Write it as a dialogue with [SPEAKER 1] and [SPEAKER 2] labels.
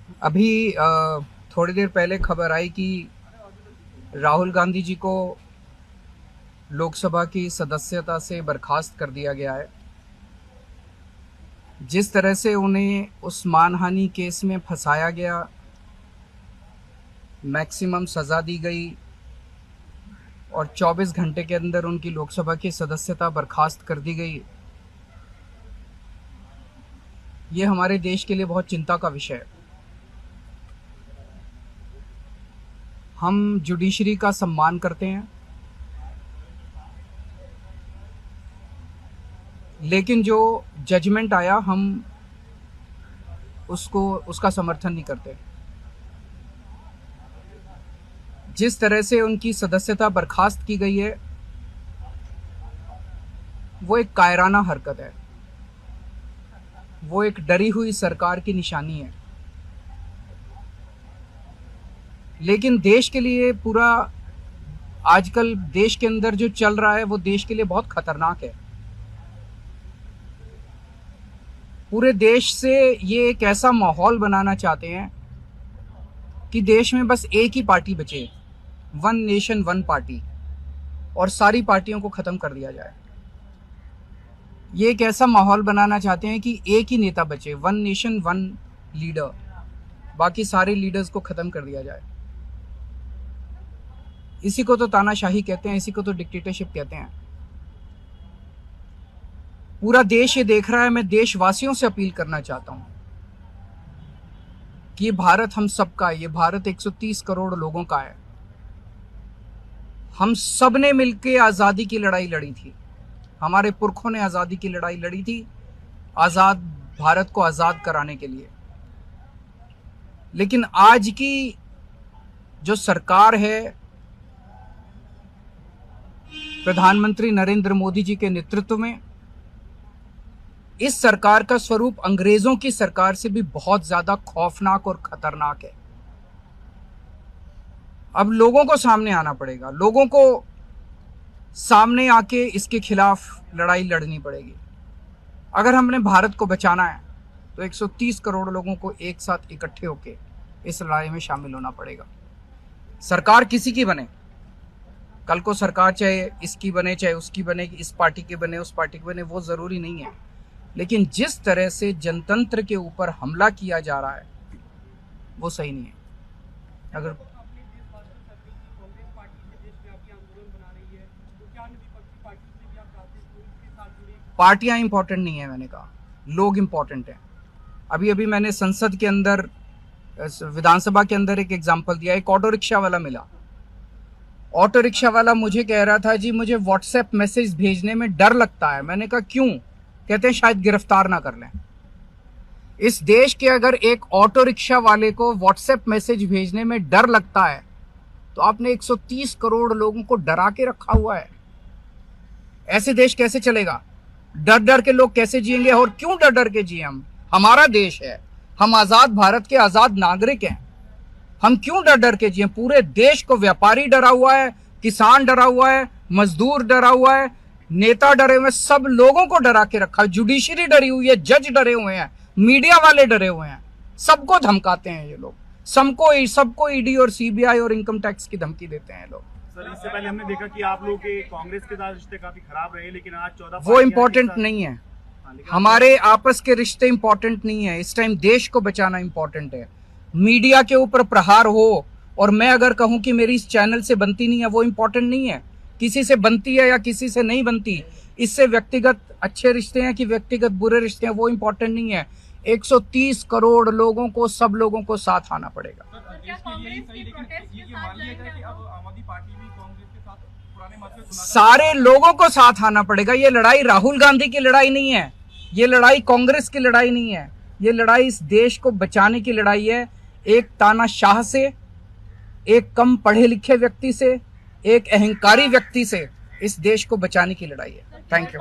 [SPEAKER 1] अभी थोड़ी देर पहले खबर आई कि राहुल गांधी जी को लोकसभा की सदस्यता से बर्खास्त कर दिया गया है। जिस तरह से उन्हें उस मानहानि केस में फंसाया गया, मैक्सिमम सज़ा दी गई और 24 घंटे के अंदर उनकी लोकसभा की सदस्यता बर्खास्त कर दी गई, ये हमारे देश के लिए बहुत चिंता का विषय है। हम जुडिशरी का सम्मान करते हैं, लेकिन जो जजमेंट आया हम उसका समर्थन नहीं करते। जिस तरह से उनकी सदस्यता बर्खास्त की गई है, वो एक कायराना हरकत है, वो एक डरी हुई सरकार की निशानी है। लेकिन देश के लिए पूरा आजकल देश के अंदर जो चल रहा है वो देश के लिए बहुत खतरनाक है। पूरे देश से ये एक ऐसा माहौल बनाना चाहते हैं कि देश में बस एक ही पार्टी बचे, वन नेशन वन पार्टी, और सारी पार्टियों को खत्म कर दिया जाए। ये एक ऐसा माहौल बनाना चाहते हैं कि एक ही नेता बचे, वन नेशन वन लीडर, बाकी सारे लीडर्स को खत्म कर दिया जाए। इसी को तो तानाशाही कहते हैं, इसी को तो डिक्टेटरशिप कहते हैं। पूरा देश ये देख रहा है। मैं देशवासियों से अपील करना चाहता हूं कि ये भारत हम सबका है, ये भारत 130 करोड़ लोगों का है। हम सब ने मिलकर आज़ादी की लड़ाई लड़ी थी, हमारे पुरखों ने आज़ादी की लड़ाई लड़ी थी, आज़ाद भारत को आज़ाद कराने के लिए। लेकिन आज की जो सरकार है, प्रधानमंत्री नरेंद्र मोदी जी के नेतृत्व में, इस सरकार का स्वरूप अंग्रेजों की सरकार से भी बहुत ज्यादा खौफनाक और खतरनाक है। अब लोगों को सामने आना पड़ेगा, लोगों को सामने आके इसके खिलाफ लड़ाई लड़नी पड़ेगी। अगर हमने भारत को बचाना है तो 130 करोड़ लोगों को एक साथ इकट्ठे होके इस लड़ाई में शामिल होना पड़ेगा। सरकार किसी की बने, कल को सरकार चाहे इसकी बने चाहे उसकी बने, इस पार्टी की बने उस पार्टी की बने, वो जरूरी नहीं है। लेकिन जिस तरह से जनतंत्र के ऊपर हमला किया जा रहा है वो सही नहीं है। अगर पार्टियां इंपॉर्टेंट नहीं है, मैंने कहा लोग इंपॉर्टेंट हैं। अभी अभी मैंने संसद के अंदर, विधानसभा के अंदर एक एग्जाम्पल दिया। एक ऑटो रिक्शा वाला मिला, ऑटो रिक्शा वाला मुझे कह रहा था, जी मुझे व्हाट्सएप मैसेज भेजने में डर लगता है। मैंने कहा क्यों? कहते हैं शायद गिरफ्तार ना कर लें। इस देश के अगर एक ऑटो रिक्शा वाले को व्हाट्सएप मैसेज भेजने में डर लगता है तो आपने 130 करोड़ लोगों को डरा के रखा हुआ है। ऐसे देश कैसे चलेगा? डर डर के लोग कैसे जिएंगे? और क्यों डर डर के जिए? हम, हमारा देश है, हम आजाद भारत के आजाद नागरिक हैं, हम क्यों डर डर के जिए? पूरे देश को व्यापारी डरा हुआ है, किसान डरा हुआ है, मजदूर डरा हुआ है, नेता डरे हुए हैं, सब लोगों को डरा के रखा है। जुडिशरी डरी हुई है, जज डरे हुए हैं, मीडिया वाले डरे हुए हैं, सबको धमकाते हैं ये लोग, सबको ईडी और सीबीआई और इनकम टैक्स की धमकी देते हैं लोग।
[SPEAKER 2] सर, इससे पहले हमने देखा कि आप लोग के कांग्रेस के साथ रिश्ते काफी खराब रहे, लेकिन आज 14
[SPEAKER 1] वो इम्पोर्टेंट नहीं है। हमारे आपस के रिश्ते इंपॉर्टेंट नहीं है। इस टाइम देश को बचाना इंपॉर्टेंट है। मीडिया के ऊपर प्रहार हो और मैं अगर कहूं कि मेरी इस चैनल से बनती नहीं है, वो इंपॉर्टेंट नहीं है। किसी से बनती है या किसी से नहीं बनती, इससे व्यक्तिगत अच्छे रिश्ते हैं कि व्यक्तिगत बुरे रिश्ते हैं, वो इंपॉर्टेंट नहीं है। 130 करोड़ लोगों को, सब लोगों को साथ आना पड़ेगा। सारे लोगों को साथ आना पड़ेगा। ये लड़ाई राहुल गांधी की लड़ाई नहीं है, ये लड़ाई कांग्रेस की लड़ाई नहीं है, ये लड़ाई इस देश को बचाने की लड़ाई है। एक तानाशाह से, एक कम पढ़े लिखे व्यक्ति से, एक अहंकारी व्यक्ति से इस देश को बचाने की लड़ाई है। Thank you.